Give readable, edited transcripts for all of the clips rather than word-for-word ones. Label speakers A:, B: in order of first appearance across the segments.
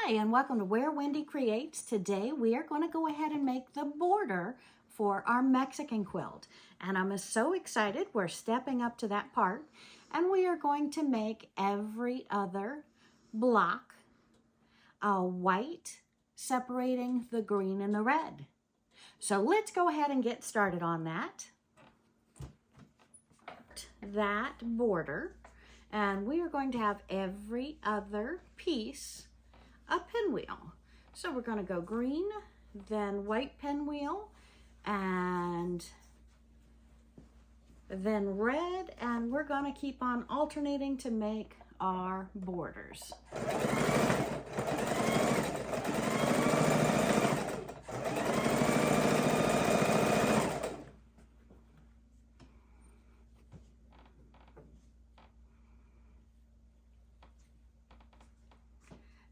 A: Hi, and welcome to Where Wendy Creates. Today we are going to go ahead and make the border for our Mexican quilt. And I'm so excited. We're stepping up to that part. And we are going to make every other block white, separating the green and the red. So let's go ahead and get started on that. That border. And we are going to have every other piece a pinwheel. So we're going to go green, then white pinwheel, and then red, and we're going to keep on alternating to make our borders.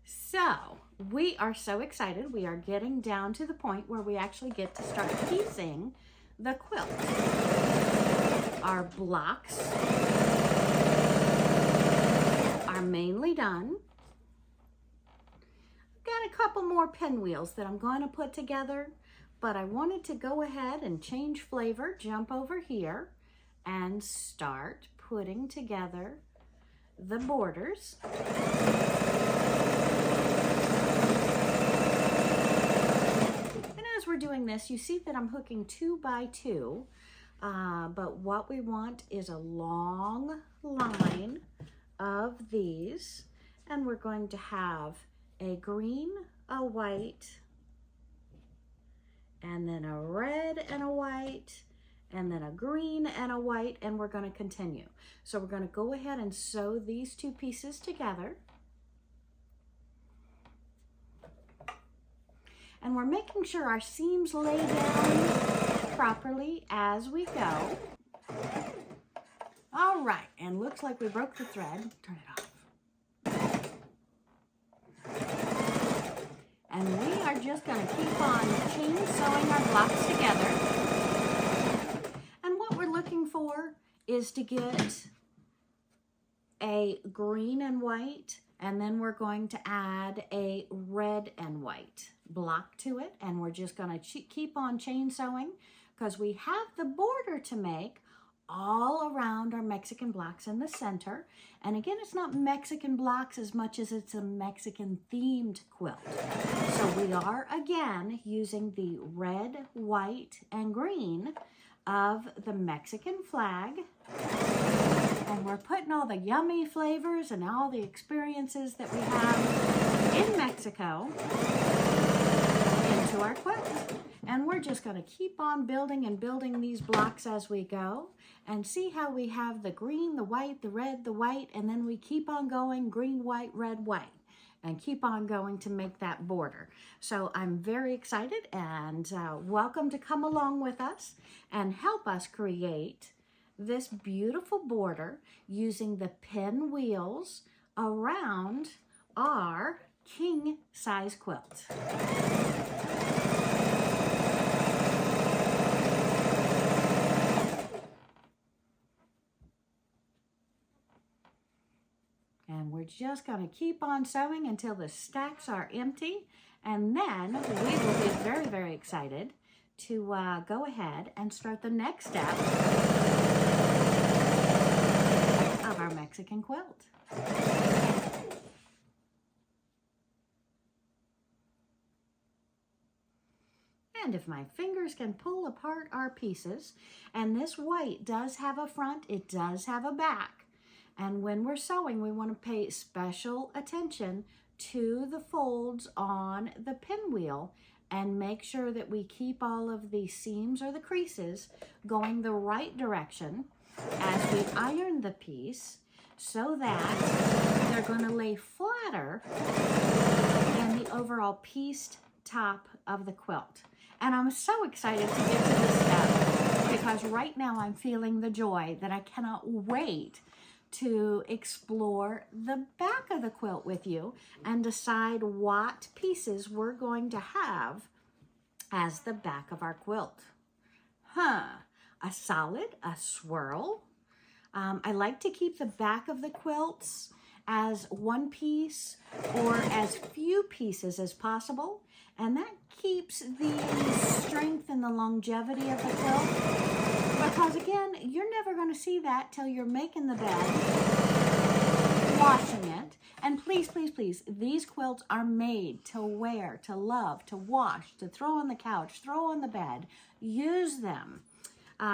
A: So we are so excited. We are getting down to the point where we actually get to start piecing the quilt. Our blocks are mainly done. I've got a couple more pinwheels that I'm going to put together, but I wanted to go ahead and change flavor, jump over here, and start putting together the borders. We're doing this, you see that I'm hooking 2 by 2, but what we want is a long line of these, and we're going to have a green, a white, and then a red and a white, and then a green and a white, and we're going to continue. So we're going to go ahead and sew these two pieces together. And we're making sure our seams lay down properly as we go. All right, and looks like we broke the thread. Turn it off. And we are just going to keep on chain sewing our blocks together. And what we're looking for is to get a green and white, and then we're going to add a red and white block to it, and we're just going to keep on chain sewing because we have the border to make all around our Mexican blocks in the center. And again, it's not Mexican blocks as much as it's a Mexican themed quilt. So we are again using the red, white, and green of the Mexican flag. And we're putting all the yummy flavors and all the experiences that we have in Mexico into our quilt. And we're just going to keep on building and building these blocks as we go, and see how we have the green, the white, the red, the white, and then we keep on going green, white, red, white, and keep on going to make that border. So I'm very excited, and welcome to come along with us and help us create this beautiful border using the pinwheels around our king size quilt. And we're just going to keep on sewing until the stacks are empty, and then we will be very, very excited to go ahead and start the next step of our Mexican quilt. And if my fingers can pull apart our pieces, and this white does have a front, it does have a back. And when we're sewing, we want to pay special attention to the folds on the pinwheel and make sure that we keep all of the seams or the creases going the right direction as we iron the piece, so that they're going to lay flatter than the overall pieced top of the quilt. And I'm so excited to get to this step because right now I'm feeling the joy that I cannot wait to explore the back of the quilt with you and decide what pieces we're going to have as the back of our quilt. A solid, a swirl. I like to keep the back of the quilts as one piece or as few pieces as possible. And that keeps the strength and the longevity of the quilt. Because again, you're never going to see that till you're making the bed, washing it. And please, please, please, these quilts are made to wear, to love, to wash, to throw on the couch, throw on the bed. Use them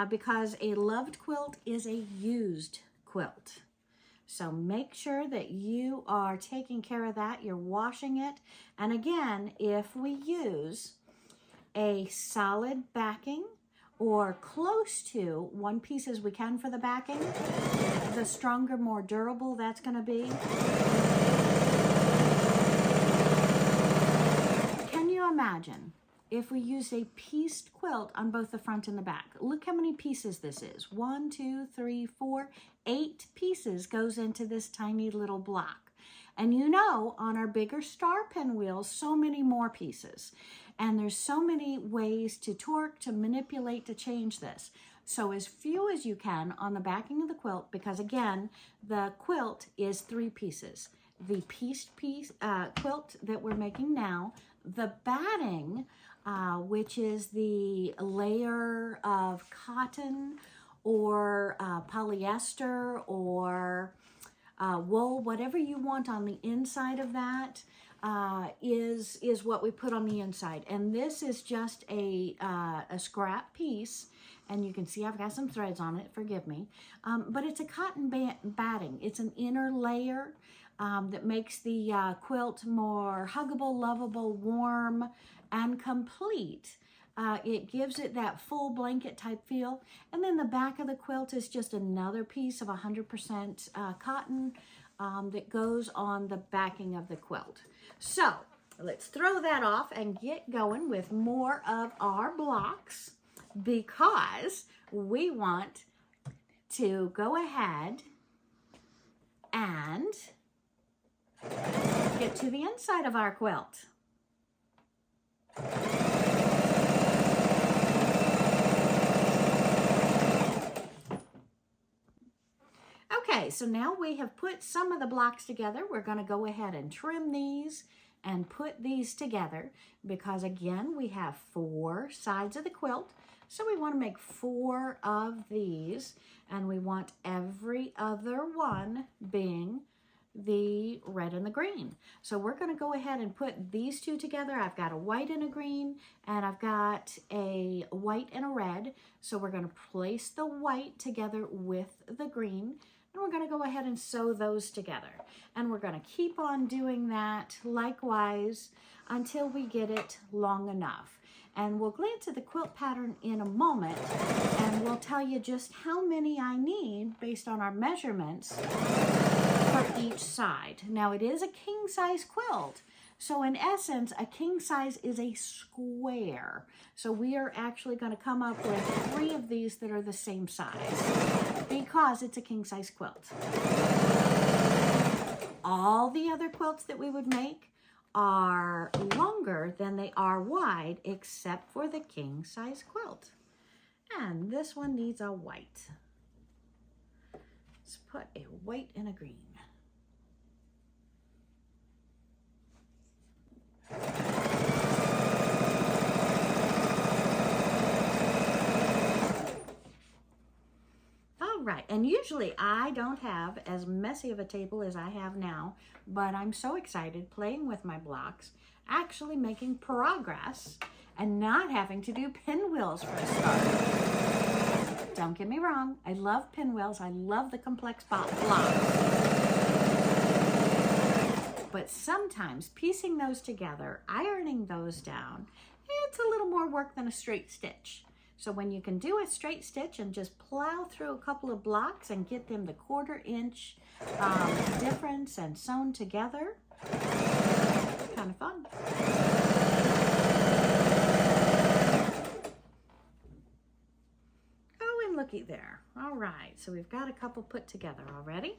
A: because a loved quilt is a used quilt. So make sure that you are taking care of that. You're washing it. And again, if we use a solid backing or close to one piece as we can for the backing, the stronger, more durable that's going to be. Can you imagine if we used a pieced quilt on both the front and the back? Look how many pieces this is. 1, 2, 3, 4, 8 pieces goes into this tiny little block. And you know, on our bigger star pinwheels, so many more pieces. And there's so many ways to torque, to manipulate, to change this. So as few as you can on the backing of the quilt, because again, the quilt is 3 pieces. The pieced quilt that we're making now, the batting, which is the layer of cotton or polyester or wool, whatever you want on the inside of that, is what we put on the inside. And this is just a scrap piece, and you can see I've got some threads on it, forgive me, but it's a cotton batting. It's an inner layer that makes the quilt more huggable, lovable, warm, and complete. It gives it that full blanket type feel. And then the back of the quilt is just another piece of 100% cotton that goes on the backing of the quilt. So let's throw that off and get going with more of our blocks, because we want to go ahead and get to the inside of our quilt. Okay, so now we have put some of the blocks together. We're going to go ahead and trim these and put these together, because again, we have 4 sides of the quilt. So we want to make 4 of these, and we want every other one being the red and the green. So we're going to go ahead and put these 2 together. I've got a white and a green, and I've got a white and a red. So we're going to place the white together with the green, and we're going to go ahead and sew those together. And we're going to keep on doing that likewise until we get it long enough. And we'll glance at the quilt pattern in a moment, and we'll tell you just how many I need based on our measurements for each side. Now, it is a king size quilt. So in essence, a king size is a square. So we are actually going to come up with 3 of these that are the same size, because it's a king size quilt. All the other quilts that we would make are longer than they are wide, except for the king size quilt. And this one needs a white. Let's put a white and a green. All right, and usually I don't have as messy of a table as I have now, but I'm so excited playing with my blocks, actually making progress, and not having to do pinwheels for a start. Don't get me wrong, I love pinwheels, I love the complex blocks. But sometimes piecing those together, ironing those down, it's a little more work than a straight stitch. So when you can do a straight stitch and just plow through a couple of blocks and get them the 1/4 inch difference and sewn together, kind of fun. Oh, and looky there. All right, so we've got a couple put together already.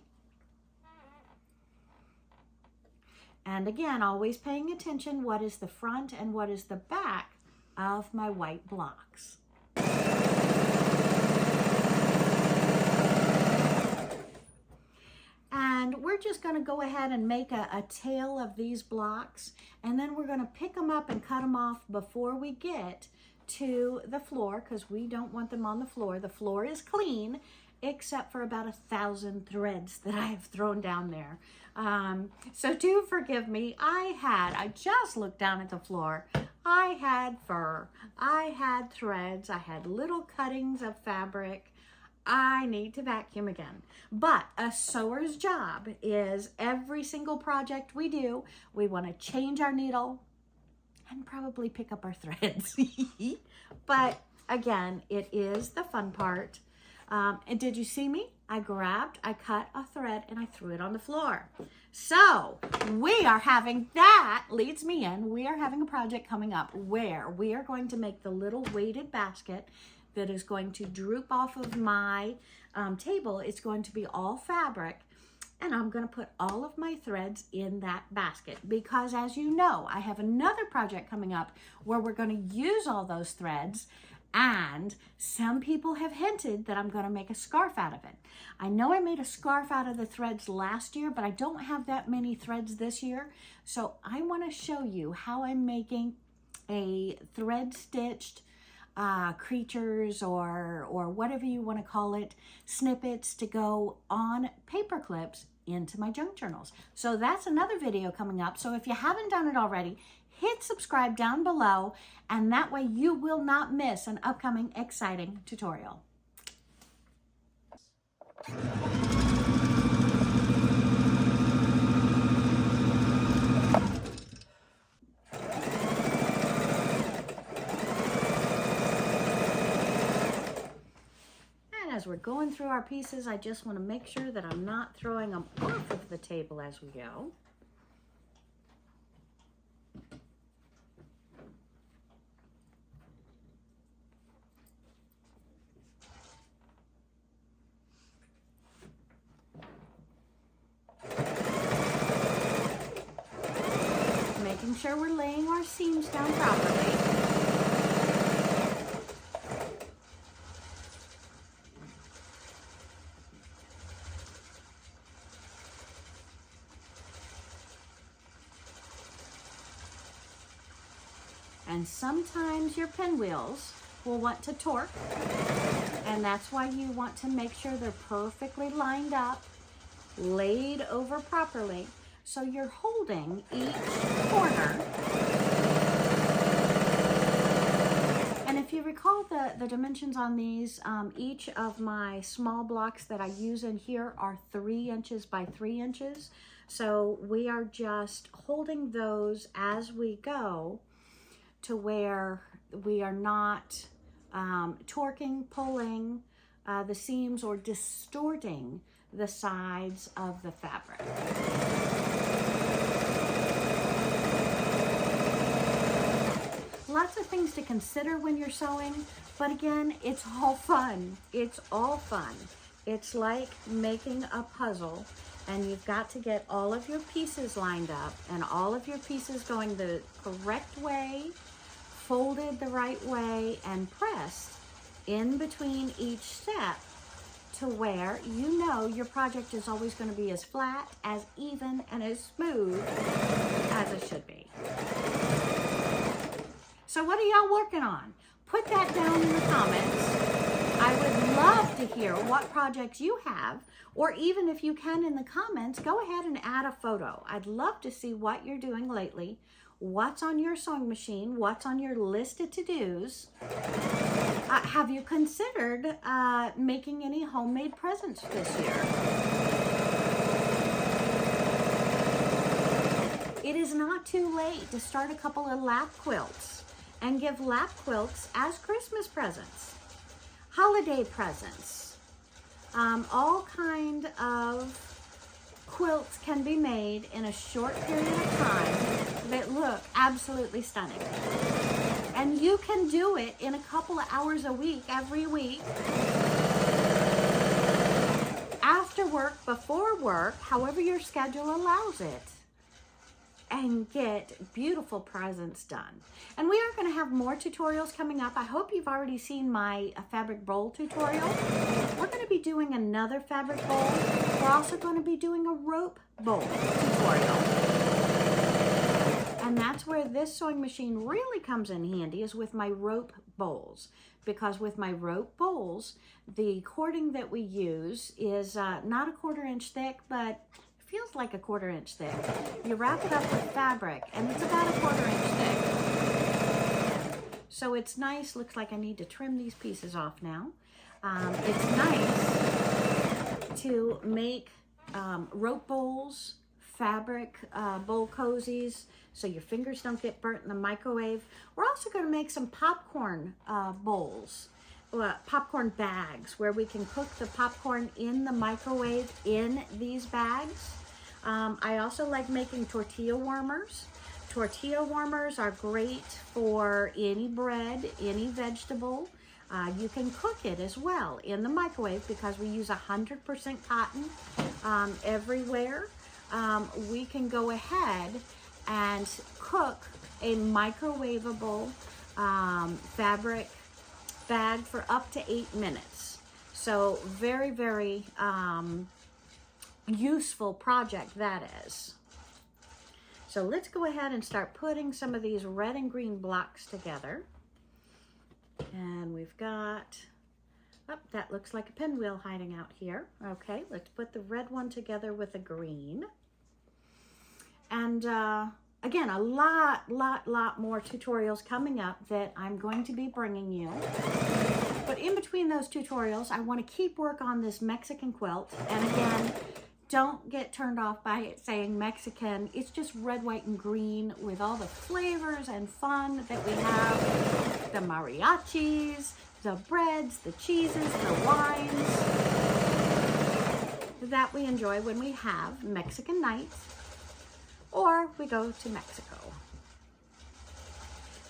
A: And again, always paying attention, what is the front and what is the back of my white blocks. And we're just going to go ahead and make a tail of these blocks, and then we're going to pick them up and cut them off before we get to the floor, because we don't want them on the floor. The floor is clean except for about 1,000 threads that I have thrown down there. So do forgive me. I just looked down at the floor. I had fur, I had threads, I had little cuttings of fabric. I need to vacuum again. But a sewer's job is every single project we do, we want to change our needle and probably pick up our threads. But again, it is the fun part. And did you see me? I cut a thread and I threw it on the floor. So we are having, that leads me in, we are having a project coming up where we are going to make the little weighted basket that is going to droop off of my table. It's going to be all fabric, and I'm going to put all of my threads in that basket because, as you know, I have another project coming up where we're going to use all those threads, and some people have hinted that I'm going to make a scarf out of it. I know I made a scarf out of the threads last year, but I don't have that many threads this year, so I want to show you how I'm making a thread stitched creatures or whatever you want to call it, snippets to go on paper clips into my junk journals. So that's another video coming up. So if you haven't done it already, hit subscribe down below, and that way you will not miss an upcoming exciting tutorial. As we're going through our pieces, I just want to make sure that I'm not throwing them off of the table as we go. Making sure we're laying our seams down properly. And sometimes your pinwheels will want to torque, and that's why you want to make sure they're perfectly lined up, laid over properly, so you're holding each corner. And if you recall the dimensions on these, each of my small blocks that I use in here are 3 inches by 3 inches. So we are just holding those as we go, to where we are not torquing, pulling the seams or distorting the sides of the fabric. Lots of things to consider when you're sewing, but again, it's all fun. It's all fun. It's like making a puzzle, and you've got to get all of your pieces lined up and all of your pieces going the correct way, folded the right way, and pressed in between each step to where you know your project is always going to be as flat, as even, and as smooth as it should be. So what are y'all working on? Put that down in the comments. I would love to hear what projects you have, or even if you can in the comments, go ahead and add a photo. I'd love to see what you're doing lately, what's on your sewing machine, what's on your list of to-dos. Have you considered making any homemade presents this year? It is not too late to start a couple of lap quilts and give lap quilts as Christmas presents, holiday presents. All kind of quilts can be made in a short period of time that look absolutely stunning. And you can do it in a couple of hours a week, every week. After work, before work, however your schedule allows it. and get beautiful presents done. And we are going to have more tutorials coming up. I hope you've already seen my fabric bowl tutorial. We're going to be doing another fabric bowl. We're also going to be doing a rope bowl tutorial. And that's where this sewing machine really comes in handy, is with my rope bowls. Because with my rope bowls, the cording that we use is not a 1/4 inch thick, but feels like a 1/4 inch thick. You wrap it up with fabric and it's about a 1/4 inch thick. So it's nice. Looks like I need to trim these pieces off now. It's nice to make rope bowls, fabric bowl cozies, so your fingers don't get burnt in the microwave. We're also going to make some popcorn bowls, popcorn bags, where we can cook the popcorn in the microwave in these bags. I also like making tortilla warmers. Tortilla warmers are great for any bread, any vegetable. You can cook it as well in the microwave because we use 100% cotton everywhere. We can go ahead and cook a microwavable fabric bag for up to 8 minutes. So very, very useful project that is. So let's go ahead and start putting some of these red and green blocks together. And we've got, oh, that looks like a pinwheel hiding out here. Okay, let's put the red one together with a green. And again, a lot more tutorials coming up that I'm going to be bringing you. But in between those tutorials, I want to keep work on this Mexican quilt. And again, don't get turned off by it saying Mexican. It's just red, white, and green with all the flavors and fun that we have. The mariachis, the breads, the cheeses, the wines that we enjoy when we have Mexican nights or we go to Mexico.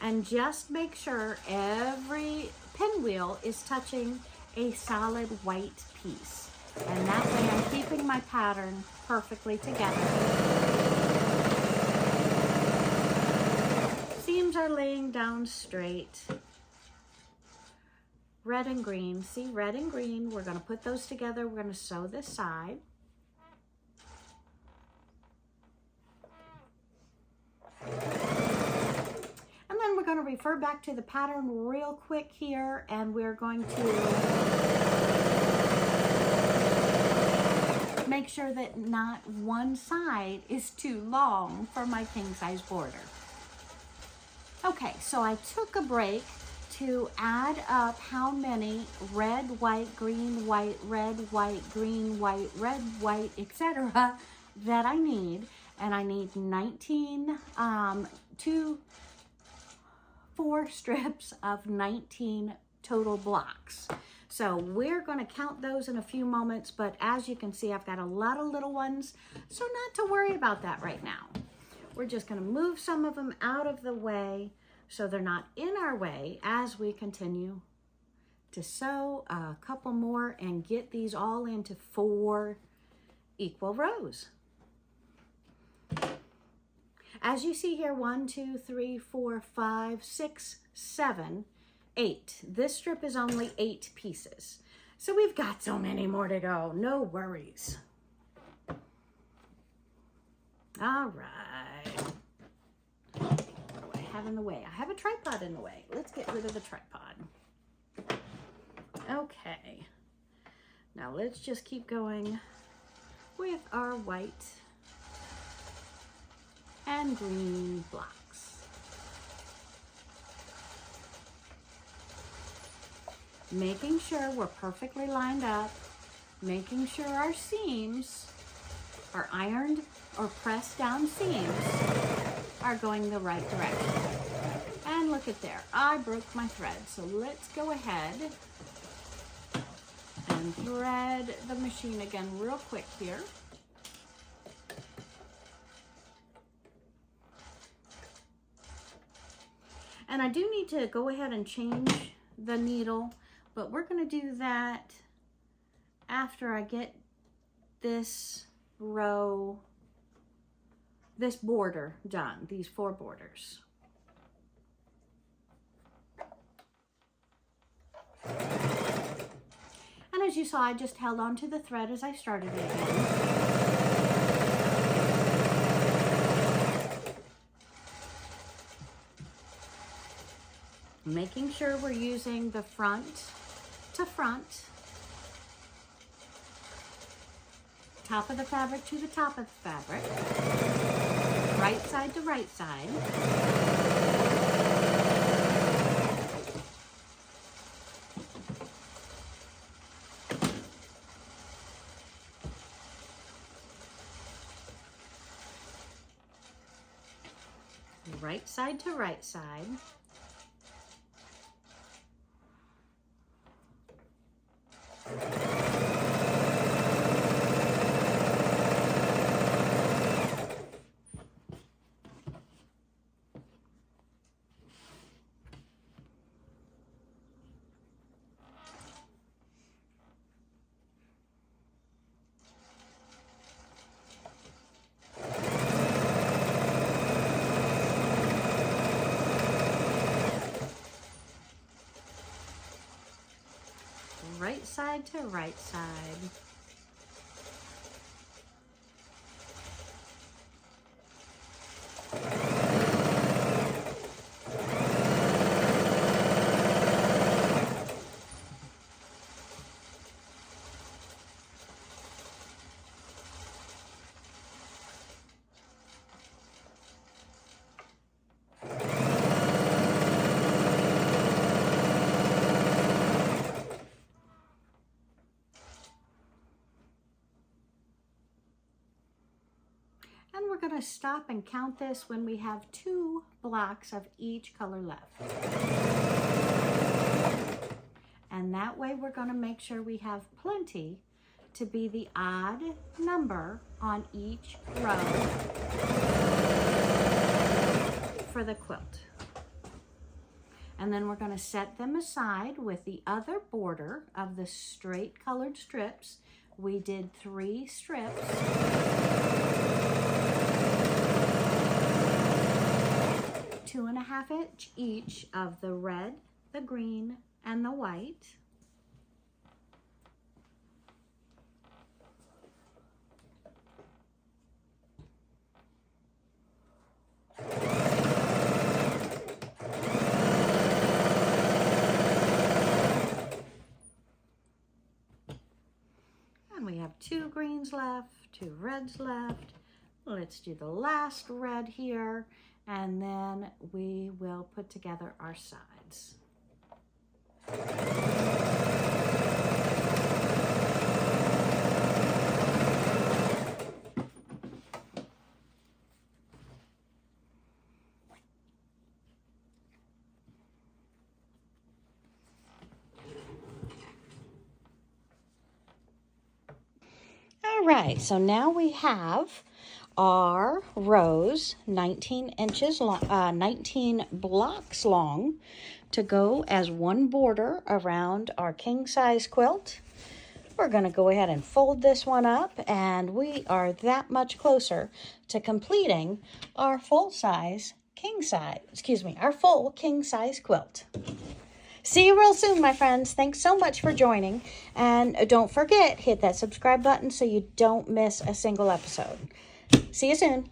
A: And just make sure every pinwheel is touching a solid white piece. And that way I'm keeping my pattern perfectly together. Seams are laying down straight. Red and green, see, red and green. We're going to put those together. We're going to sew this side. And then we're going to refer back to the pattern real quick here, and we're going to make sure that not one side is too long for my king size border. Okay, so I took a break to add up how many red, white, green, white, red, white, green, white, red, white, etc. that I need. And I need 19, 4 strips of 19 total blocks. So we're going to count those in a few moments, but as you can see, I've got a lot of little ones, so not to worry about that right now. We're just going to move some of them out of the way so they're not in our way as we continue to sew a couple more and get these all into 4 equal rows. As you see here, 1, 2, 3, 4, 5, 6, 7, 8. This strip is only 8 pieces. So we've got so many more to go. No worries. All right. What do I have in the way? I have a tripod in the way. Let's get rid of the tripod. Okay. Now let's just keep going with our white and green blocks. Making sure we're perfectly lined up, making sure our seams, our ironed or pressed down seams, are going the right direction. And look at there, I broke my thread. So let's go ahead and thread the machine again real quick here. And I do need to go ahead and change the needle, but we're going to do that after I get this row this border done, these 4 borders. And as you saw, I just held on to the thread as I started it again. Making sure we're using the front to front, top of the fabric to the top of the fabric, right side to right side. Right side to right side. Right side to right side. And we're going to stop and count this when we have 2 blocks of each color left. And that way we're going to make sure we have plenty to be the odd number on each row for the quilt. And then we're going to set them aside with the other border of the straight colored strips. We did 3 strips. 2.5 inch each of the red, the green, and the white. And we have 2 greens left, 2 reds left. Let's do the last red here, and then we will put together our sides. All right, so now we have our rows 19 inches long, 19 blocks long to go as one border around our king size quilt. We're going to go ahead and fold this one up, and we are that much closer to completing our full king size quilt. See you real soon, my friends. Thanks so much for joining. And don't forget, hit that subscribe button so you don't miss a single episode. See you soon.